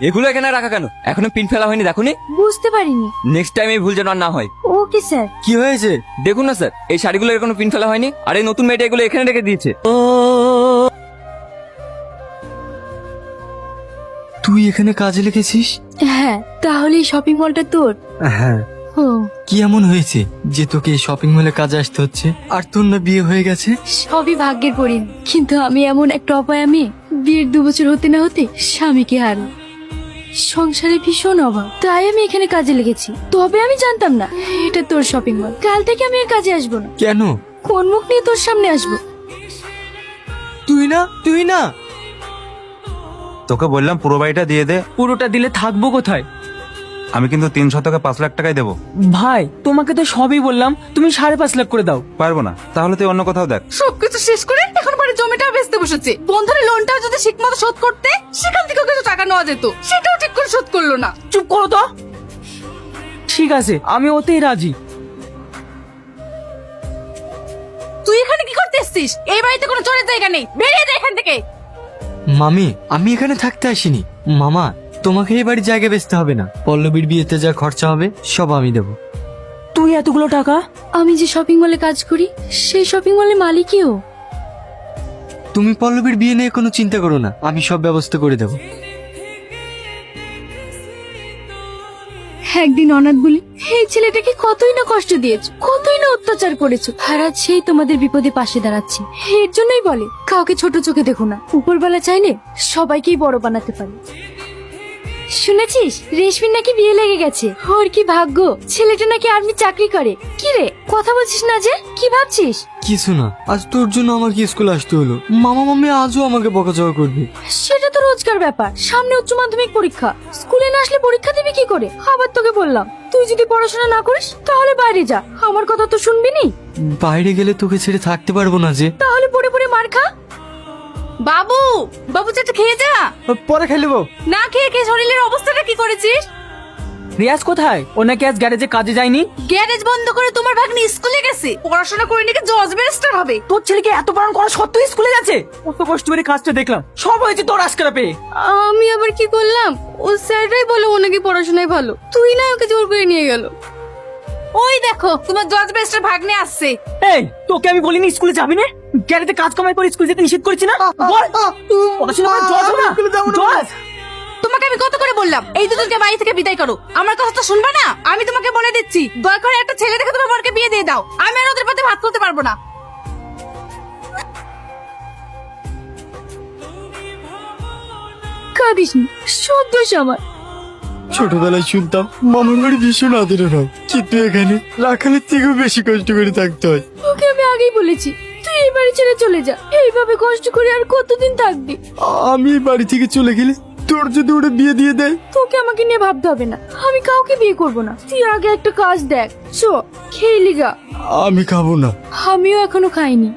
এগুলো এখানে রাখা কেন? এখনো পিন ফেলা হয়নি, দেখুনি? বুঝতে পারিনি। নেক্সট টাইম এই ভুল যেন আর না হয়। Okay sir. কি হয়েছে দেখুন না স্যার, এই শাড়িগুলো এখনো পিন ফেলা হয়নি, আর এই নতুন মেয়েটা এগুলো এখানে রেখে দিয়েছে। তুই এখানে কাজে লিখেছিস? হ্যাঁ, তাহলে এই শপিং মলটা তোর? হ্যাঁ। ও, কি এমন হয়েছে যে তোকে এই শপিং মলে কাজে আসতে হচ্ছে? আর তোর না বিয়ে হয়ে গেছে? সবই ভাগ্যের পরিণ। কিন্তু আমি এমন একটা অপায়, আমি বিয়ের 2 বছর হতে না হতে স্বামীকে হারো, সংসারে ভীষণ অভাব, তাই আমি এখানে কাজে লেগেছি। তবে আমি জানতাম না এটা তোর শপিং মল। কাল থেকে আমি আর কাজে আসবো না। কেন? কোন মুখ নিয়ে তোর সামনে আসবো? তুই না তোকে বললাম পুরো বাড়িটা দিয়ে দে। পুরোটা দিলে থাকবো কোথায়? আমি কিন্তু 3 শতকে 5 লাখ টাকাই দেবো। ভাই তোমাকে তো সবই বললাম, তুমি 5.5 লাখ করে দাও। পারবো না, তাহলে তুই অন্য কোথাও দেখ। সবকিছু শেষ করে এখন বাড়ি জমিটাও বেচতে বসেছে। বন্ধনের লোনটাও যদি ঠিক মতো শোধ করতে, সেখান থেকে কিছু টাকা নেওয়া যেত, সেটাও ঠিক করে শোধ করলো না। চুপ করো তো। ঠিক আছে, আমি ওতেই রাজি। তুই এখানে কি করতে এসেছিস? এই বাড়িতে কোনো চোরের জায়গা নেই, বেরিয়ে যা এখান থেকে। মামি, আমি এখানে থাকতে আসিনি। মামা, তোমাকে এই বাড়ির জায়গা বেচতে হবে না। পল্লবীর বিয়েতে যা খরচা হবে সব আমি দেবো। তুই এতগুলো টাকা? আমি যে শপিং মলে কাজ করি, সেই শপিং মলের মালিকই ও। তুমি পল্লবীর বিয়ে নিয়ে কোনো চিন্তা করো না, আমি সব ব্যবস্থা করে দেবো। একদিন অনাথ বলি এই ছেলেটাকে কতই না কষ্ট দিয়েছো, কতই না অত্যাচার করেছো, আর আজ সেই তোমাদের বিপদে পাশে দাঁড়াচ্ছে। এর জন্যই বলে কাউকে ছোট চোখে দেখো না, উপরবেলা চাইলে সবাইকেই বড় বানাতে পারে। শুনেছিস রেশমির নাকি বিয়ে লেগে গেছে? ওর কি ভাগ্য, ছেলেটা নাকি আর্মি চাকরি করে। কি রে, কথা বলছিস না যে? কি ভাবছিস? কিছু না, আজ তোর জন্য আমাকে স্কুল আসতে হলো। মামা মামি আজও আমাকে বকাঝকা করবে। সেটা তো রোজকার ব্যাপার। সামনে উচ্চ মাধ্যমিক পরীক্ষা, স্কুলে না আসলে পরীক্ষা দিবি কি করে? আবার তোকে বললাম, তুই যদি পড়াশোনা না করিস তাহলে বাইরে যা। আমার কথা তো শুনবি নি? বাইরে গেলে তোকে ছেড়ে থাকতে পারবো না যে। তাহলে পড়ে পড়ে মার খা। বাবু, বাবু চাটা খেয়ে যা। পরে খেয়ে নেবো। না খেয়ে খেয়ে শরীরের অবস্থাটা কি করেছিস? রিয়াজ কোথায়? ও নাকি আজ গ্যারেজে কাজে যায়নি? গ্যারেজ বন্ধ করে তোমার ভাগ্নি স্কুলে গেছে, পড়াশোনা করে নাকি জজ ব্যারিস্টার হবে। তোর ছেলেকে এত বারণ করা সত্ত্বেও স্কুলে যাচ্ছে? কত কষ্ট করে কাজটা দেখলাম, সব হয়েছে তোর আজকারা পেয়ে। আমি আবার কি করলাম? ও স্যাররাই বলে ও নাকি পড়াশোনায় ভালো, তুই না ওকে জোর করে নিয়ে গেল। ওই দেখো তোমার জজ ব্যারিস্টার ভাগ্নে আসছে। এই, তোকে আমি বলিনি স্কুলে যাবি না? গ্যারেজে কাজ কামাই করে স্কুলে যেতে নিষেধ করেছি না? বল, পড়াশোনা করে জজ হও না, জজ। তোমাকে আমি কত করে বললাম এই দুজনকে বাড়ি থেকে বিদায় করো, আমার কথা তো শুনবা না? আমি তোমাকে বলে দিচ্ছি, দয়া করে একটা ছেলে দেখে তোমার বরকে বিয়ে দিয়ে দাও। আমি আর ওদের পথে ভাত করতে পারবো না। কাঁদিস না, সব দোষ আমার। ছোটবেলায় শুনতাম মামার বাড়ি ভীষণ আদরের হয়, কিন্তু এখানে রাখালের থেকেও বেশি কষ্ট করে থাকতে হয়। ওকে আমি আগেই বলেছি তুই এই বাড়ি ছেড়ে চলে যা। এইভাবে কষ্ট করে আর কতদিন থাকবি? আমি এই বাড়ি থেকে চলে গেলে তোর যদি ওটা বিয়ে দিয়ে দেয়? তোকে আমাকে নিয়ে ভাবতে হবে না, আমি কাউকে বিয়ে করব না। তুই আগে একটা কাজ দেখ, চো খেয়ে লিগা। আমি খাবো না। আমিও এখনো খাইনি।